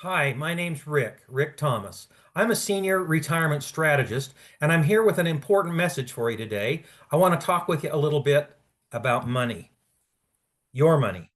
Hi, my name's Rick Thomas. I'm a senior retirement strategist, and I'm here with an important message for you today. I want to talk with you a little bit about money, your money.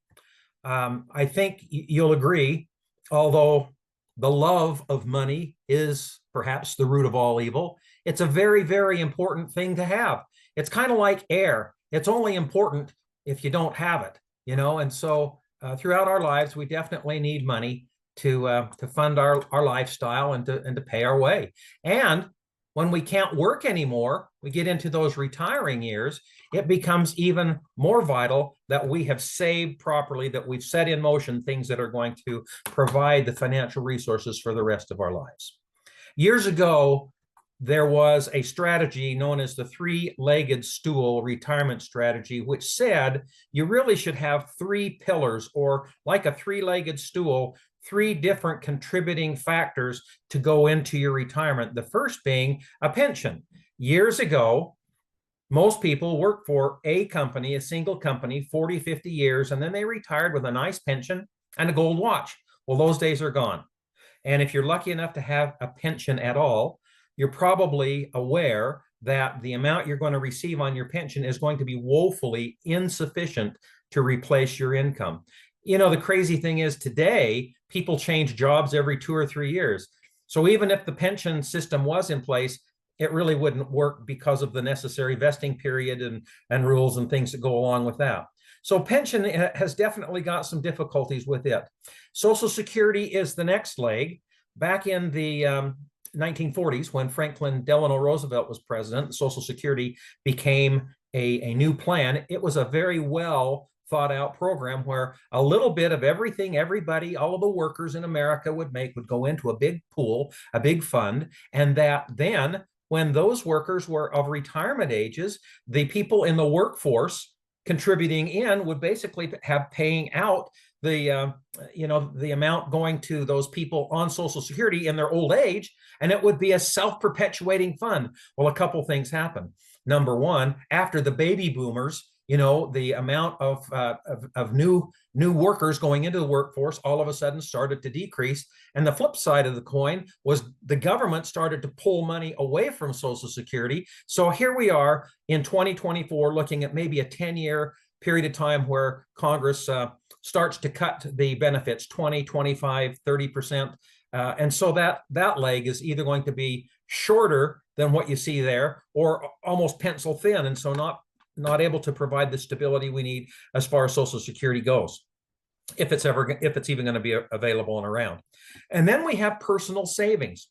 I think you'll agree, although the love of money is perhaps the root of all evil, it's a very, very important thing to have. It's kind of like air. It's only important if you don't have it, and so throughout our lives, we definitely need money to fund our lifestyle and to pay our way. And when we can't work anymore, we get into those retiring years, it becomes even more vital that we have saved properly, that we've set in motion things that are going to provide the financial resources for the rest of our lives. Years ago, there was a strategy known as the three-legged stool retirement strategy, which said you really should have three pillars, or like a three-legged stool, three different contributing factors to go into your retirement. The first being a pension. Years ago, most people worked for a company, a single company, 40, 50 years, and then they retired with a nice pension and a gold watch. Well, those days are gone. And if you're lucky enough to have a pension at all, you're probably aware that the amount you're going to receive on your pension is going to be woefully insufficient to replace your income. The crazy thing is today, people change jobs every 2 or 3 years. So even if the pension system was in place, it really wouldn't work because of the necessary vesting period and rules and things that go along with that. So pension has definitely got some difficulties with it. Social Security is the next leg. Back in the 1940s, when Franklin Delano Roosevelt was president, Social Security became a new plan. It was a very well thought out program where a little bit of everything, everybody, all of the workers in America would go into a big pool, a big fund, and that then when those workers were of retirement ages, the people in the workforce contributing in would basically have paying out the amount going to those people on Social Security in their old age, and it would be a self-perpetuating fund. Well, a couple things happen. Number one, after the baby boomers, the amount of new workers going into the workforce all of a sudden started to decrease. And the flip side of the coin was the government started to pull money away from Social Security. So here we are in 2024 looking at maybe a 10-year period of time where Congress starts to cut the benefits 20, 25, 30%. And so that leg is either going to be shorter than what you see there or almost pencil thin. And so not able to provide the stability we need as far as Social Security goes, if it's even going to be available and around. And then we have personal savings.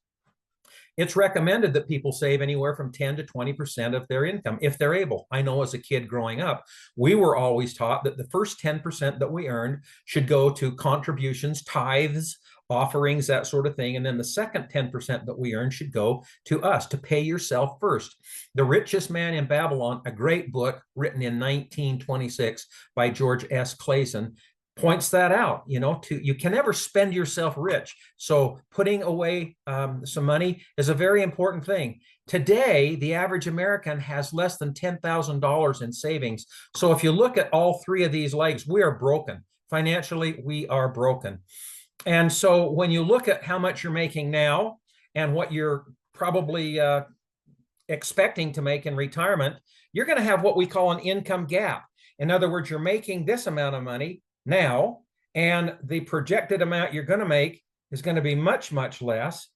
It's recommended that people save anywhere from 10 to 20% of their income if they're able. I know as a kid growing up, we were always taught that the first 10% that we earned should go to contributions, tithes, offerings, that sort of thing. And then the second 10% that we earn should go to us, to pay yourself first. The Richest Man in Babylon, a great book written in 1926 by George S. Clason, points that out. You can never spend yourself rich. So putting away some money is a very important thing. Today, the average American has less than $10,000 in savings. So if you look at all three of these legs, we are broken. Financially, we are broken. And so when you look at how much you're making now and what you're probably expecting to make in retirement, you're going to have what we call an income gap. In other words, you're making this amount of money now, and the projected amount you're going to make is going to be much, much less.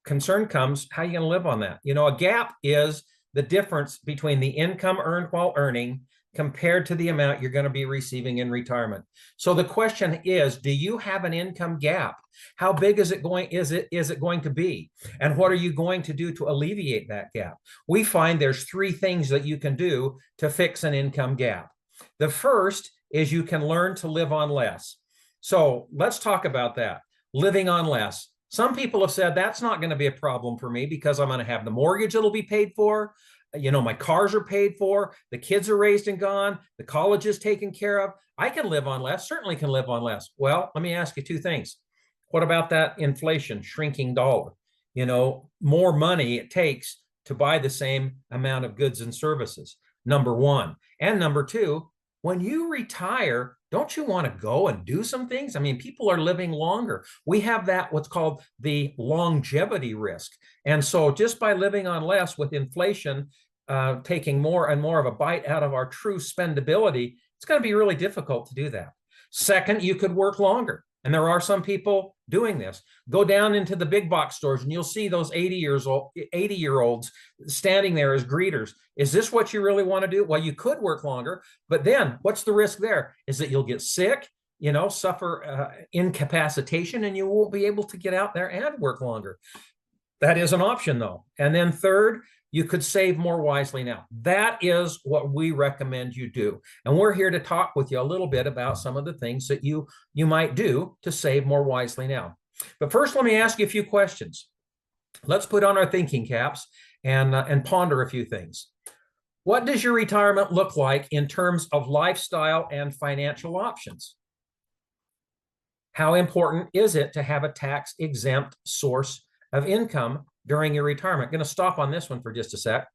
Concern comes, how are you going to live on that? A gap is the difference between the income earned while earning compared to the amount you're going to be receiving in retirement. So the question is, do you have an income gap? How big is it going to be? And what are you going to do to alleviate that gap? We find there's three things that you can do to fix an income gap. The first is you can learn to live on less. So let's talk about that. Living on less. Some people have said that's not going to be a problem for me because I'm going to have the mortgage that'll be paid for. My cars are paid for, the kids are raised and gone, the college is taken care of. I can live on less, certainly can live on less. Well, let me ask you two things. What about that inflation, shrinking dollar? More money it takes to buy the same amount of goods and services, number one. And number two, when you retire, don't you want to go and do some things? I mean, people are living longer. We have that what's called the longevity risk. And so just by living on less with inflation taking more and more of a bite out of our true spendability, it's going to be really difficult to do that. Second, you could work longer. And there are some people doing this. Go down into the big box stores and you'll see those 80-year-olds standing there as greeters. Is this what you really want to do? Well, you could work longer, but then what's the risk there? Is that you'll get sick, suffer incapacitation, and you won't be able to get out there and work longer. That is an option, though. And then third, you could save more wisely now. That is what we recommend you do. And we're here to talk with you a little bit about some of the things that you might do to save more wisely now. But first, let me ask you a few questions. Let's put on our thinking caps and ponder a few things. What does your retirement look like in terms of lifestyle and financial options? How important is it to have a tax-exempt source of income during your retirement? I'm going to stop on this one for just a sec.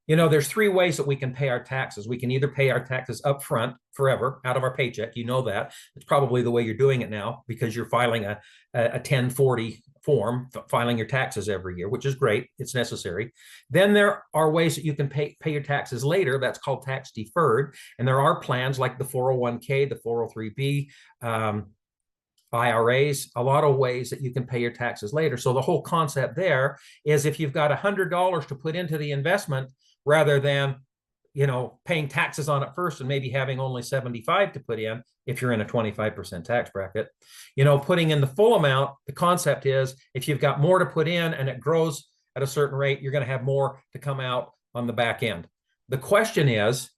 There's three ways that we can pay our taxes. We can either pay our taxes up front forever out of our paycheck. You know that. It's probably the way you're doing it now because you're filing a 1040 form, filing your taxes every year, which is great. It's necessary. Then there are ways that you can pay your taxes later. That's called tax deferred. And there are plans like the 401k, the 403b, IRAs, a lot of ways that you can pay your taxes later. So the whole concept there is if you've got $100 to put into the investment, rather than, paying taxes on it first and maybe having only 75 to put in, if you're in a 25% tax bracket, putting in the full amount, the concept is if you've got more to put in and it grows at a certain rate, you're going to have more to come out on the back end. The question is,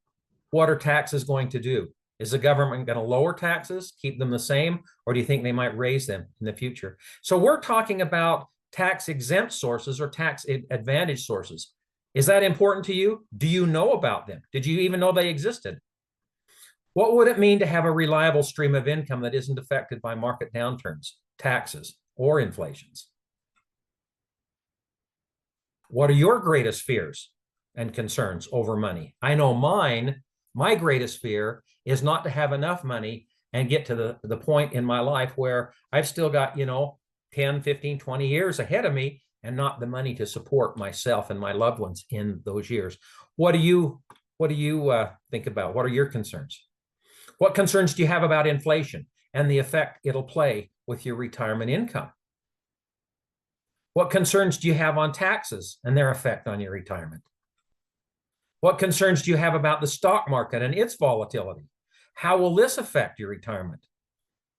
what are taxes going to do? Is the government going to lower taxes, keep them the same, or do you think they might raise them in the future? So we're talking about tax-exempt sources or tax advantage sources. Is that important to you? Do you know about them? Did you even know they existed? What would it mean to have a reliable stream of income that isn't affected by market downturns, taxes, or inflations? What are your greatest fears and concerns over money? I know mine. My greatest fear is not to have enough money and get to the point in my life where I've still got, 10, 15, 20 years ahead of me and not the money to support myself and my loved ones in those years. What do you think about? What are your concerns? What concerns do you have about inflation and the effect it'll play with your retirement income? What concerns do you have on taxes and their effect on your retirement? What concerns do you have about the stock market and its volatility? How will this affect your retirement?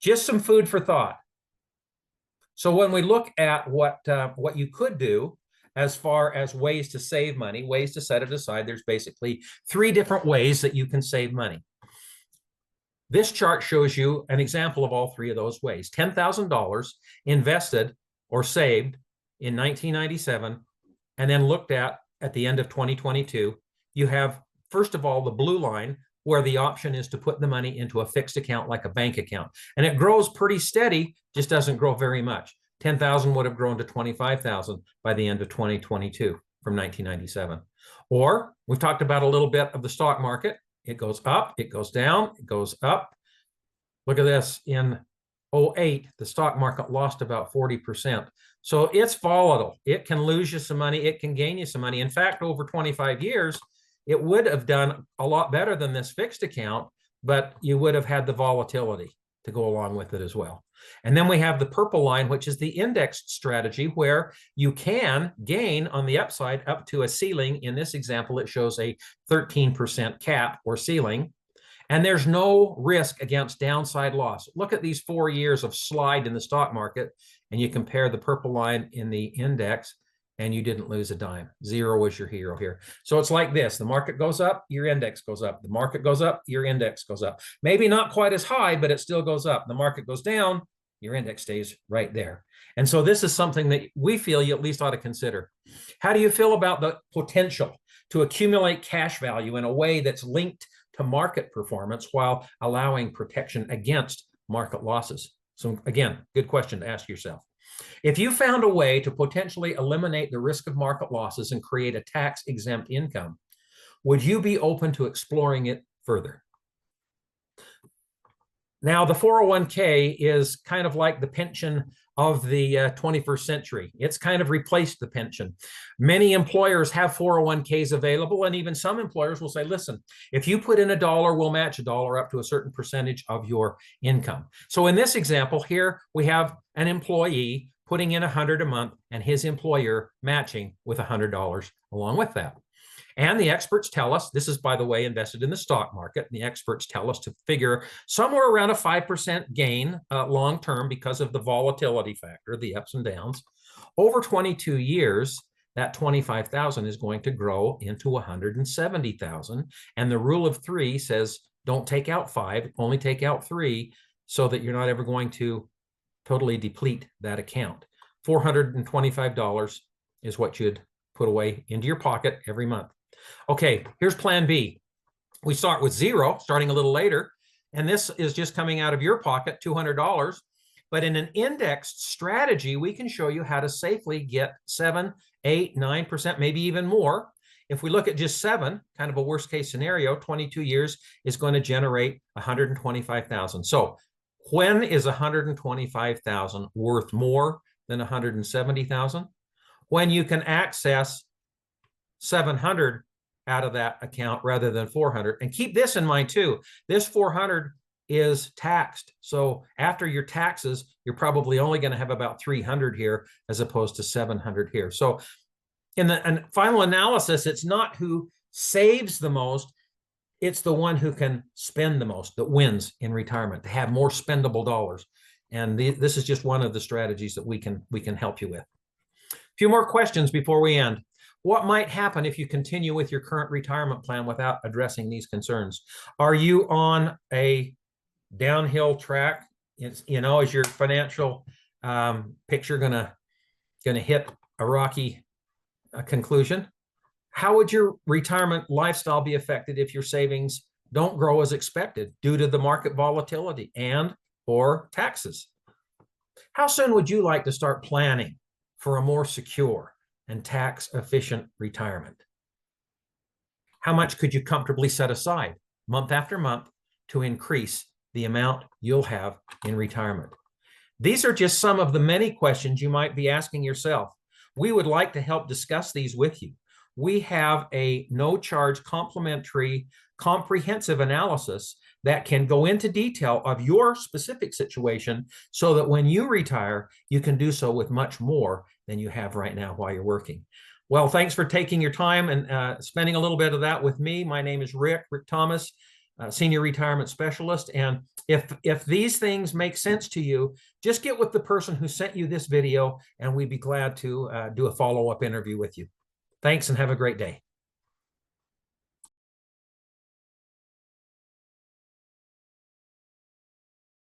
Just some food for thought. So when we look at what you could do as far as ways to save money, ways to set it aside, there's basically three different ways that you can save money. This chart shows you an example of all three of those ways. $10,000 invested or saved in 1997 and then looked at the end of 2022. You have, first of all, the blue line where the option is to put the money into a fixed account like a bank account. And it grows pretty steady, just doesn't grow very much. 10,000 would have grown to 25,000 by the end of 2022 from 1997. Or we've talked about a little bit of the stock market. It goes up, it goes down, it goes up. Look at this. In 2008, the stock market lost about 40%. So it's volatile. It can lose you some money. It can gain you some money. In fact, over 25 years, it would have done a lot better than this fixed account, but you would have had the volatility to go along with it as well. And then we have the purple line, which is the indexed strategy, where you can gain on the upside up to a ceiling. In this example, it shows a 13% cap or ceiling. And there's no risk against downside loss. Look at these 4 years of slide in the stock market, and you compare the purple line in the index, and you didn't lose a dime. Zero is your hero here. So it's like this. The market goes up, your index goes up. The market goes up, your index goes up. Maybe not quite as high, but it still goes up. The market goes down, your index stays right there. And so this is something that we feel you at least ought to consider. How do you feel about the potential to accumulate cash value in a way that's linked to market performance while allowing protection against market losses? So again, good question to ask yourself. If you found a way to potentially eliminate the risk of market losses and create a tax-exempt income, would you be open to exploring it further? Now, the 401k is kind of like the pension of the 21st century. It's kind of replaced the pension. Many employers have 401ks available, and even some employers will say, listen, if you put in $1, we'll match $1 up to a certain percentage of your income. So in this example here, we have an employee putting in $100 a month and his employer matching with $100 along with that. And the experts tell us, this is, by the way, invested in the stock market. The experts tell us to figure somewhere around a 5% gain long-term because of the volatility factor, the ups and downs. Over 22 years, that 25,000 is going to grow into 170,000. And the rule of three says, don't take out 5, only take out 3, so that you're not ever going to totally deplete that account. $425 is what you'd put away into your pocket every month. Okay, here's plan B. We start with 0, starting a little later, and this is just coming out of your pocket, $200. But in an indexed strategy, we can show you how to safely get 7, 8, 9%, maybe even more. If we look at just 7, kind of a worst case scenario, 22 years is going to generate 125,000. So when is 125,000 worth more than 170,000? When you can access 700 out of that account rather than 400. And keep this in mind too. This 400 is taxed. So after your taxes, you're probably only going to have about 300 here as opposed to 700 here. So in the final analysis, it's not who saves the most, it's the one who can spend the most that wins in retirement, to have more spendable dollars. And this is just one of the strategies that we can help you with. A few more questions before we end. What might happen if you continue with your current retirement plan without addressing these concerns? Are you on a downhill track? Is your financial picture gonna hit a rocky conclusion? How would your retirement lifestyle be affected if your savings don't grow as expected due to the market volatility and or taxes? How soon would you like to start planning for a more secure and tax-efficient retirement? How much could you comfortably set aside month after month to increase the amount you'll have in retirement? These are just some of the many questions you might be asking yourself. We would like to help discuss these with you. We have a no-charge complimentary comprehensive analysis that can go into detail of your specific situation so that when you retire, you can do so with much more than you have right now while you're working. Well, thanks for taking your time and spending a little bit of that with me. My name is Rick Thomas, Senior Retirement Specialist. And if these things make sense to you, just get with the person who sent you this video, and we'd be glad to do a follow-up interview with you. Thanks and have a great day.